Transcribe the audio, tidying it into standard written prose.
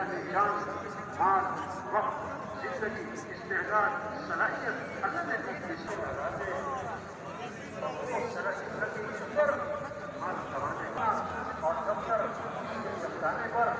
چاہے جان، مال، وقت، زندگی، استعداد، صلاحیت اللہ نے دی اس کو لگاتے ہیں اس طرح زندگی پر مال کمانے کا اور دفتر چمکانے پر